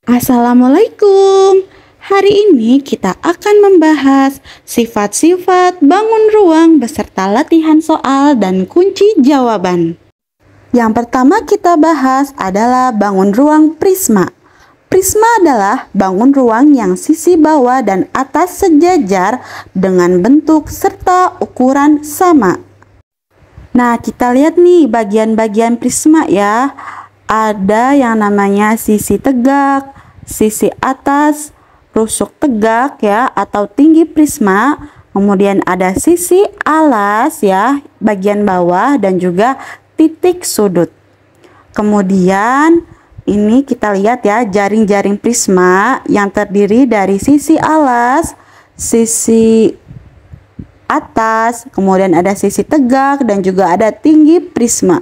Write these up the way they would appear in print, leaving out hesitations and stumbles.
Assalamualaikum. Hari ini kita akan membahas sifat-sifat bangun ruang beserta latihan soal dan kunci jawaban. Yang pertama kita bahas adalah bangun ruang prisma. Prisma adalah bangun ruang yang sisi bawah dan atas sejajar dengan bentuk serta ukuran sama. Nah, kita lihat nih bagian-bagian prisma ya. Ada yang namanya sisi tegak, sisi atas, rusuk tegak ya atau tinggi prisma. Kemudian ada sisi alas ya, bagian bawah dan juga titik sudut. Kemudian ini kita lihat ya jaring-jaring prisma yang terdiri dari sisi alas, sisi atas, kemudian ada sisi tegak dan juga ada tinggi prisma.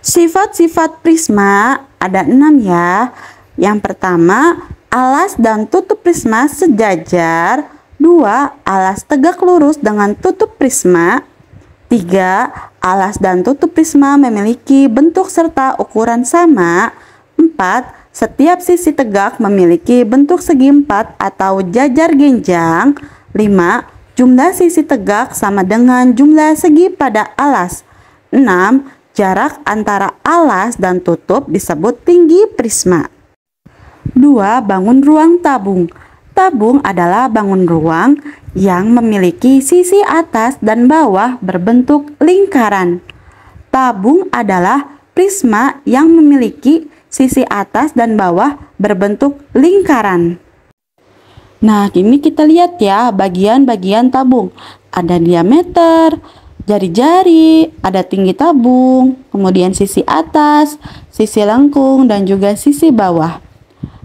Sifat-sifat prisma ada 6 ya. Yang pertama, alas dan tutup prisma sejajar. 2. Alas tegak lurus dengan tutup prisma. 3. Alas dan tutup prisma memiliki bentuk serta ukuran sama. 4. Setiap sisi tegak memiliki bentuk segi 4 atau jajar genjang. 5. Jumlah sisi tegak sama dengan jumlah segi pada alas. 6. Jarak antara alas dan tutup disebut tinggi prisma. 2. Bangun ruang tabung. Tabung adalah bangun ruang yang memiliki sisi atas dan bawah berbentuk lingkaran. Tabung adalah prisma yang memiliki sisi atas dan bawah berbentuk lingkaran. Nah, ini kita lihat ya bagian-bagian tabung. Ada diameter, jari-jari, ada tinggi tabung, kemudian sisi atas, sisi lengkung, dan juga sisi bawah.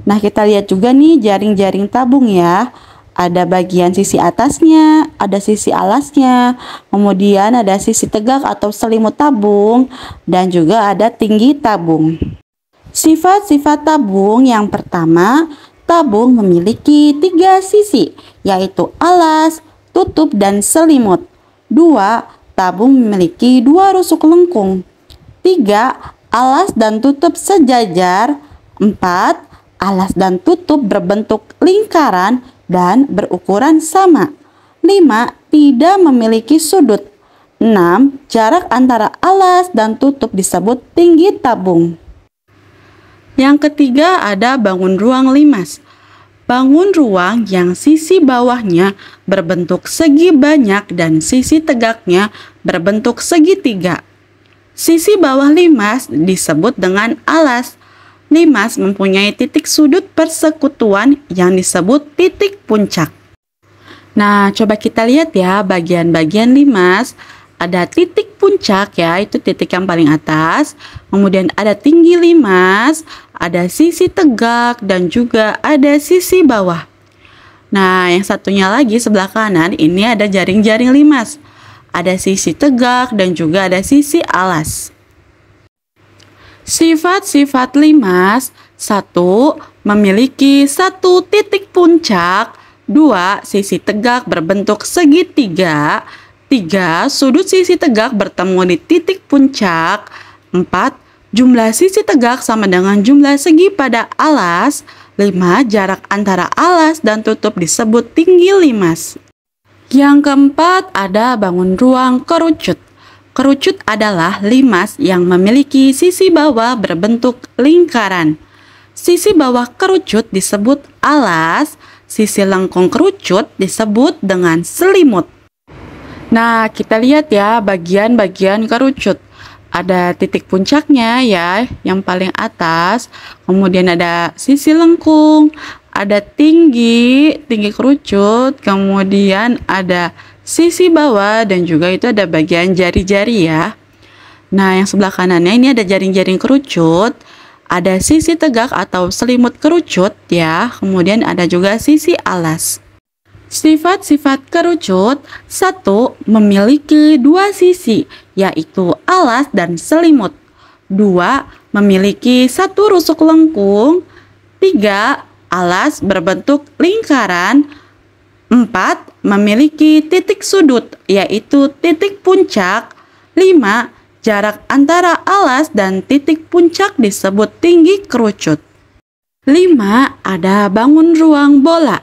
Nah, kita lihat juga nih jaring-jaring tabung ya. Ada bagian sisi atasnya, ada sisi alasnya, kemudian ada sisi tegak atau selimut tabung, dan juga ada tinggi tabung. Sifat-sifat tabung yang pertama, tabung memiliki 3 sisi, yaitu alas, tutup, dan selimut. 2. Tabung memiliki 2 rusuk lengkung. 3. Alas dan tutup sejajar. 4. Alas dan tutup berbentuk lingkaran dan berukuran sama. 5. Tidak memiliki sudut. 6. Jarak antara alas dan tutup disebut tinggi tabung. Yang ketiga ada bangun ruang limas. Bangun ruang yang sisi bawahnya berbentuk segi banyak dan sisi tegaknya berbentuk segitiga. Sisi bawah limas disebut dengan alas. Limas mempunyai titik sudut persekutuan yang disebut titik puncak. Nah, coba kita lihat ya bagian-bagian limas. Ada titik puncak ya, itu titik yang paling atas. Kemudian ada tinggi limas, ada sisi tegak, dan juga ada sisi bawah. Nah, yang satunya lagi sebelah kanan ini ada jaring-jaring limas. Ada sisi tegak dan juga ada sisi alas. Sifat-sifat limas. 1. Memiliki 1 titik puncak. 2. Sisi tegak berbentuk segitiga. 3. Sudut sisi tegak bertemu di titik puncak. 4. Jumlah sisi tegak sama dengan jumlah segi pada alas. 5. Jarak antara alas dan tutup disebut tinggi limas. Yang keempat ada bangun ruang kerucut. Kerucut adalah limas yang memiliki sisi bawah berbentuk lingkaran. Sisi bawah kerucut disebut alas, sisi lengkung kerucut disebut dengan selimut. Nah, kita lihat ya bagian-bagian kerucut. Ada titik puncaknya ya, yang paling atas. Kemudian ada sisi lengkung, ada tinggi kerucut, kemudian ada sisi bawah dan juga itu ada bagian jari-jari ya. Nah, yang sebelah kanannya ini ada jaring-jaring kerucut, ada sisi tegak atau selimut kerucut ya, kemudian ada juga sisi alas. Sifat-sifat kerucut. 1. Memiliki 2 sisi, yaitu alas dan selimut. 2. Memiliki 1 rusuk lengkung. 3. Alas berbentuk lingkaran. 4. Memiliki titik sudut, yaitu titik puncak. 5. Jarak antara alas dan titik puncak disebut tinggi kerucut. 5. Ada bangun ruang bola.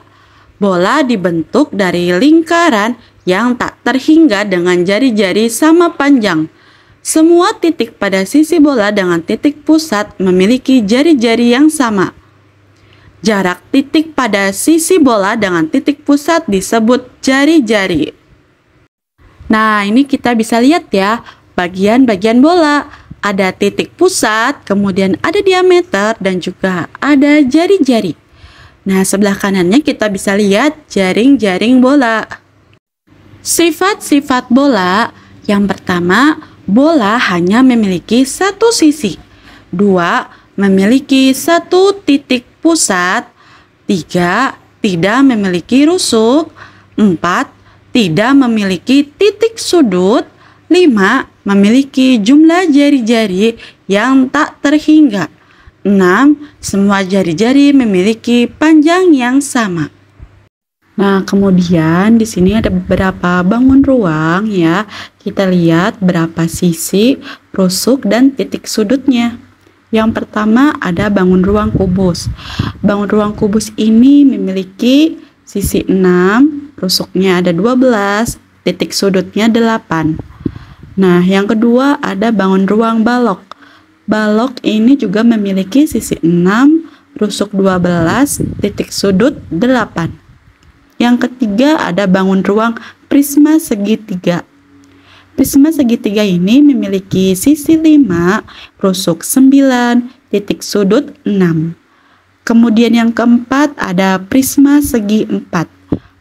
Bola dibentuk dari lingkaran yang tak terhingga dengan jari-jari sama panjang. Semua titik pada sisi bola dengan titik pusat memiliki jari-jari yang sama. Jarak titik pada sisi bola dengan titik pusat disebut jari-jari. Nah, ini kita bisa lihat ya, bagian-bagian bola. Ada titik pusat, kemudian ada diameter, dan juga ada jari-jari. Nah, sebelah kanannya kita bisa lihat jaring-jaring bola. Sifat-sifat bola. Yang pertama, bola hanya memiliki satu sisi. 2. Memiliki satu titik pusat. 3. Tidak memiliki rusuk. 4. Tidak memiliki titik sudut. 5. Memiliki jumlah jari-jari yang tak terhingga. 6. Semua jari-jari memiliki panjang yang sama. Nah, kemudian di sini ada beberapa bangun ruang ya. Kita lihat berapa sisi, rusuk, dan titik sudutnya. Yang pertama ada bangun ruang kubus. Bangun ruang kubus ini memiliki sisi 6, rusuknya ada 12, titik sudutnya 8. Nah, yang kedua ada bangun ruang balok. Balok ini juga memiliki sisi 6, rusuk 12, titik sudut 8. Yang ketiga ada bangun ruang prisma segitiga. Prisma segitiga ini memiliki sisi 5, rusuk 9, titik sudut 6. Kemudian yang keempat ada prisma segi 4.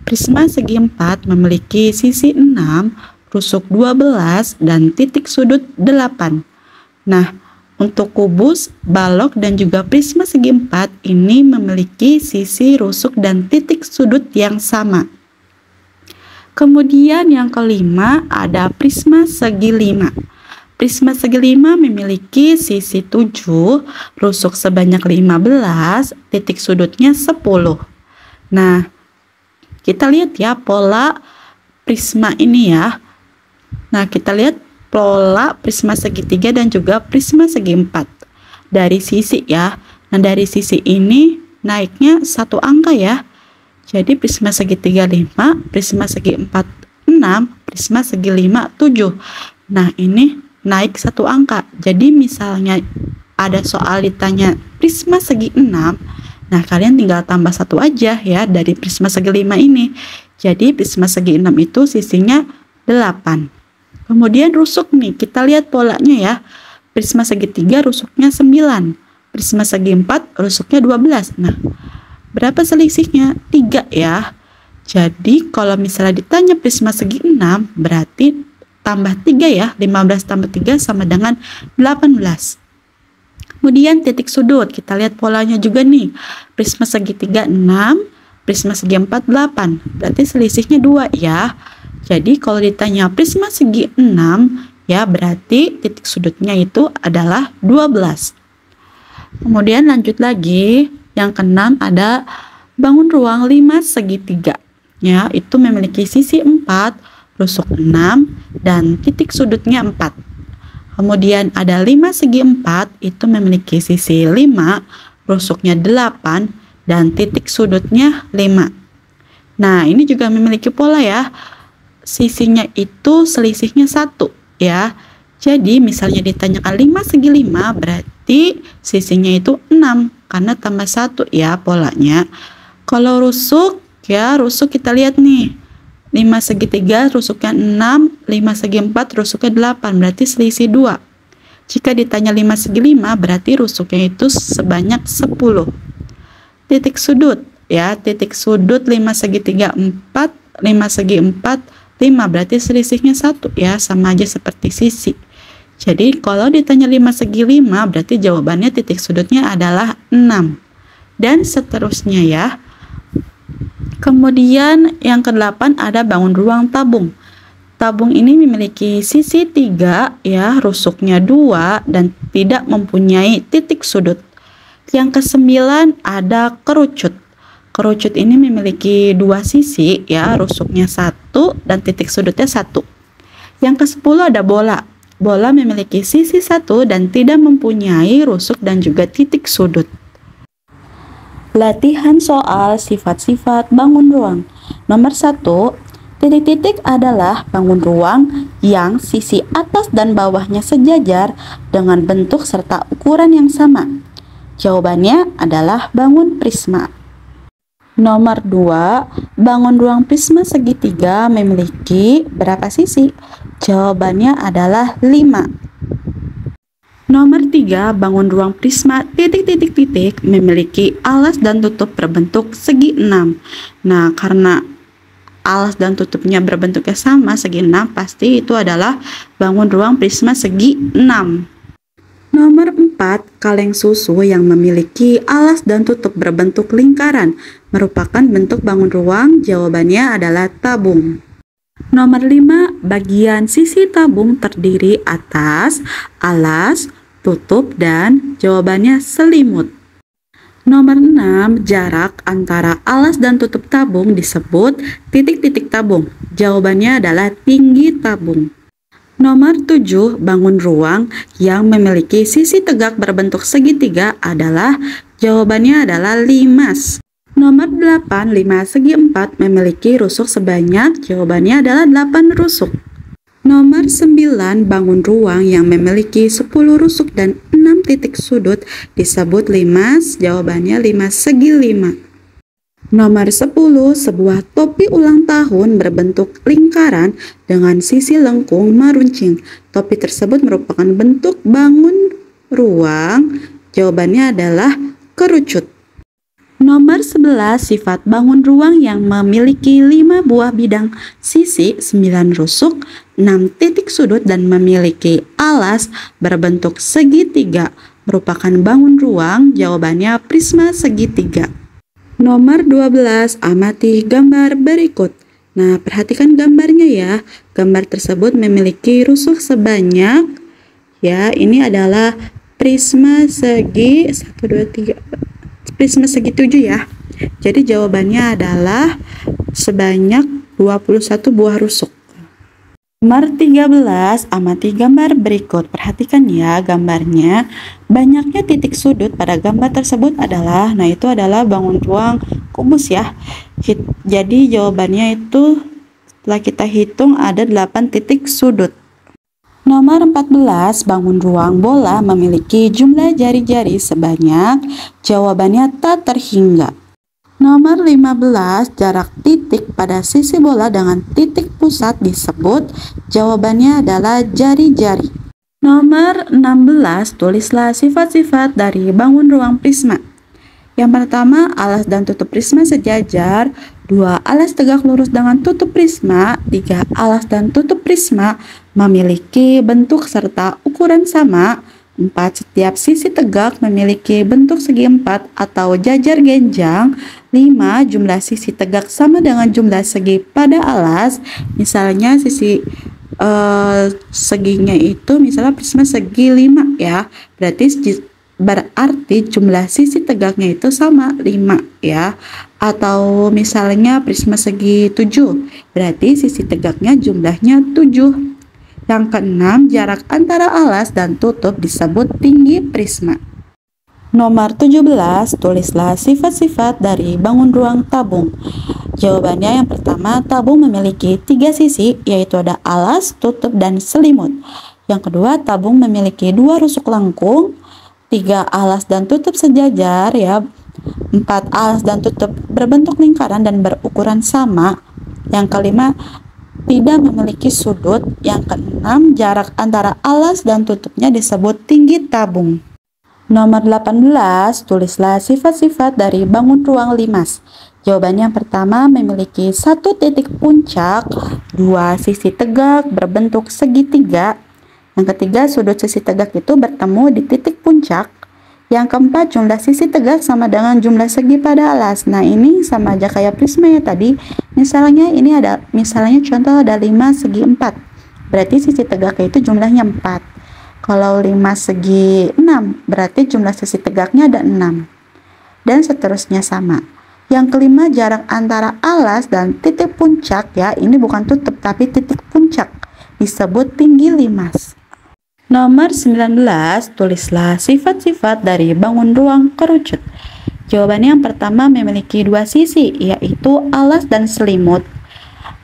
Prisma segi 4 memiliki sisi 6, rusuk 12, dan titik sudut 8. Nah, untuk kubus, balok, dan juga prisma segi 4 ini memiliki sisi, rusuk, dan titik sudut yang sama. Kemudian yang kelima ada prisma segi 5. Prisma segi 5 memiliki sisi 7, rusuk sebanyak 15, titik sudutnya 10. Nah, kita lihat ya pola prisma ini ya. Nah, kita lihat pola prisma segitiga dan juga prisma segi 4 dari sisi ya. Nah, dari sisi ini naiknya satu angka ya. Jadi prisma segitiga 5, prisma segi 4 6, prisma segi 5 7. Nah, ini naik satu angka. Jadi misalnya ada soal ditanya prisma segi 6, nah kalian tinggal tambah satu aja ya dari prisma segi 5 ini. Jadi prisma segi 6 itu sisinya 8. Kemudian rusuk nih, kita lihat polanya ya. Prisma segitiga rusuknya 9, prisma segi 4 rusuknya 12. Nah, berapa selisihnya? 3 ya. Jadi kalau misalnya ditanya prisma segi 6, berarti tambah 3 ya. 15 tambah 3 sama dengan 18. Kemudian titik sudut, kita lihat polanya juga nih. Prisma segitiga 6, prisma segi 4 8. Berarti selisihnya 2 ya. Jadi kalau ditanya prisma segi 6 ya, berarti titik sudutnya itu adalah 12. Kemudian lanjut lagi, yang keenam ada bangun ruang 5 segitiga. Ya, itu memiliki sisi 4, rusuk 6, dan titik sudutnya 4. Kemudian ada 5 segi 4, itu memiliki sisi 5, rusuknya 8, dan titik sudutnya 5. Nah, ini juga memiliki pola ya. Sisinya itu selisihnya 1 ya. Jadi misalnya ditanyakan 5 segi 5, berarti sisinya itu 6 karena tambah 1 ya polanya. Kalau rusuk ya, rusuk kita lihat nih. 5 segi 3 rusuknya 6, 5 segi 4 rusuknya 8, berarti selisih 2. Jika ditanya 5 segi 5, berarti rusuknya itu sebanyak 10. Titik sudut ya, titik sudut 5 segi 3 4, 5 segi 4 5, berarti selisihnya 1 ya, sama aja seperti sisi. Jadi kalau ditanya 5 segi 5, berarti jawabannya titik sudutnya adalah 6. Dan seterusnya ya. Kemudian yang ke-8 ada bangun ruang tabung. Tabung ini memiliki sisi 3 ya, rusuknya 2, dan tidak mempunyai titik sudut. Yang ke-9 ada kerucut. Kerucut ini memiliki 2 sisi ya, rusuknya 1 dan titik sudutnya 1. Yang ke-10 ada bola. Bola memiliki sisi 1 dan tidak mempunyai rusuk dan juga titik sudut. Latihan soal sifat-sifat bangun ruang. Nomor 1, titik-titik adalah bangun ruang yang sisi atas dan bawahnya sejajar dengan bentuk serta ukuran yang sama. Jawabannya adalah bangun prisma. Nomor 2, bangun ruang prisma segitiga memiliki berapa sisi? Jawabannya adalah 5. Nomor 3, bangun ruang prisma titik-titik-titik memiliki alas dan tutup berbentuk segi 6. Nah, karena alas dan tutupnya berbentuknya sama, segi 6, pasti itu adalah bangun ruang prisma segi 6. Nomor 4, kaleng susu yang memiliki alas dan tutup berbentuk lingkaran merupakan bentuk bangun ruang. Jawabannya adalah tabung. Nomor 5, bagian sisi tabung terdiri atas, alas, tutup, dan jawabannya selimut. Nomor 6, jarak antara alas dan tutup tabung disebut titik-titik tabung. Jawabannya adalah tinggi tabung. Nomor 7, bangun ruang yang memiliki sisi tegak berbentuk segitiga adalah, jawabannya adalah limas. Nomor 8, 5 segi 4 memiliki rusuk sebanyak, jawabannya adalah 8 rusuk. Nomor 9, bangun ruang yang memiliki 10 rusuk dan 6 titik sudut disebut limas, jawabannya limas segi 5. Nomor 10, sebuah topi ulang tahun berbentuk lingkaran dengan sisi lengkung meruncing. Topi tersebut merupakan bentuk bangun ruang. Jawabannya adalah kerucut. Nomor 11, sifat bangun ruang yang memiliki 5 buah bidang sisi, 9 rusuk, 6 titik sudut dan memiliki alas berbentuk segitiga merupakan bangun ruang. Jawabannya prisma segitiga. Nomor 12, amati gambar berikut. Nah, perhatikan gambarnya ya. Gambar tersebut memiliki rusuk sebanyak, ya, ini adalah prisma segi 1, 2, 3, prisma segi 7 ya. Jadi jawabannya adalah sebanyak 21 buah rusuk. Nomor 13, amati gambar berikut. Perhatikan ya gambarnya. Banyaknya titik sudut pada gambar tersebut adalah, nah itu adalah bangun ruang kubus ya. Jadi jawabannya itu setelah kita hitung ada 8 titik sudut. Nomor 14, bangun ruang bola memiliki jumlah jari-jari sebanyak, jawabannya tak terhingga. Nomor 15, jarak titik pada sisi bola dengan titik pusat disebut, jawabannya adalah jari-jari. Nomor 16, tulislah sifat-sifat dari bangun ruang prisma. Yang pertama, alas dan tutup prisma sejajar. 2, alas tegak lurus dengan tutup prisma. 3, alas dan tutup prisma memiliki bentuk serta ukuran sama. 4, setiap sisi tegak memiliki bentuk segi 4 atau jajar genjang. 5, jumlah sisi tegak sama dengan jumlah segi pada alas. Misalnya sisi seginya itu misalnya prisma segi 5 ya. Berarti jumlah sisi tegaknya itu sama 5 ya. Atau misalnya prisma segi 7, berarti sisi tegaknya jumlahnya 7. Yang keenam, jarak antara alas dan tutup disebut tinggi prisma. Nomor 17, tulislah sifat-sifat dari bangun ruang tabung. Jawabannya yang pertama, tabung memiliki 3 sisi, yaitu ada alas, tutup, dan selimut. Yang kedua, tabung memiliki 2 rusuk lengkung, 3 alas dan tutup sejajar ya, 4 alas dan tutup berbentuk lingkaran dan berukuran sama. Yang kelima, tidak memiliki sudut. Yang keenam, jarak antara alas dan tutupnya disebut tinggi tabung. Nomor 18, tulislah sifat-sifat dari bangun ruang limas. Jawabannya yang pertama, memiliki 1 titik puncak, 2 sisi tegak berbentuk segitiga. Yang ketiga, sudut sisi tegak itu bertemu di titik puncak. Yang keempat, jumlah sisi tegak sama dengan jumlah segi pada alas. Nah, ini sama aja kayak prisma ya tadi. Misalnya ini ada, misalnya contoh ada 5 segi 4. Berarti sisi tegaknya itu jumlahnya 4. Kalau 5 segi 6, berarti jumlah sisi tegaknya ada 6. Dan seterusnya sama. Yang kelima, jarak antara alas dan titik puncak ya. Ini bukan tutup tapi titik puncak. Disebut tinggi limas. Nomor 19, tulislah sifat-sifat dari bangun ruang kerucut. Jawabannya yang pertama memiliki dua sisi, yaitu alas dan selimut.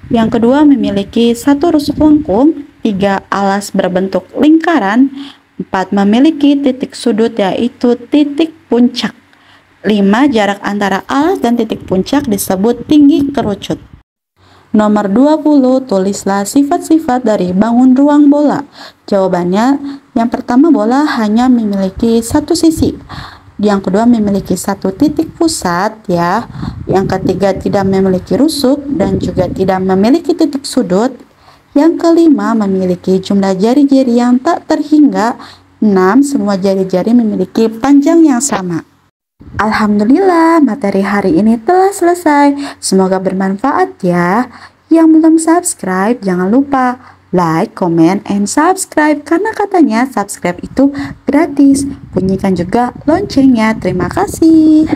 Yang kedua memiliki satu rusuk lengkung, 3 alas berbentuk lingkaran, 4 memiliki titik sudut yaitu titik puncak. 5 jarak antara alas dan titik puncak disebut tinggi kerucut. Nomor 20, tulislah sifat-sifat dari bangun ruang bola. Jawabannya, yang pertama bola hanya memiliki satu sisi. Yang kedua memiliki satu titik pusat ya. Yang ketiga tidak memiliki rusuk dan juga tidak memiliki titik sudut. Yang kelima memiliki jumlah jari-jari yang tak terhingga. 6, semua jari-jari memiliki panjang yang sama. Alhamdulillah, materi hari ini telah selesai. Semoga bermanfaat ya. Yang belum subscribe, jangan lupa like, comment, and subscribe. Karena katanya subscribe itu gratis. Bunyikan juga loncengnya. Terima kasih.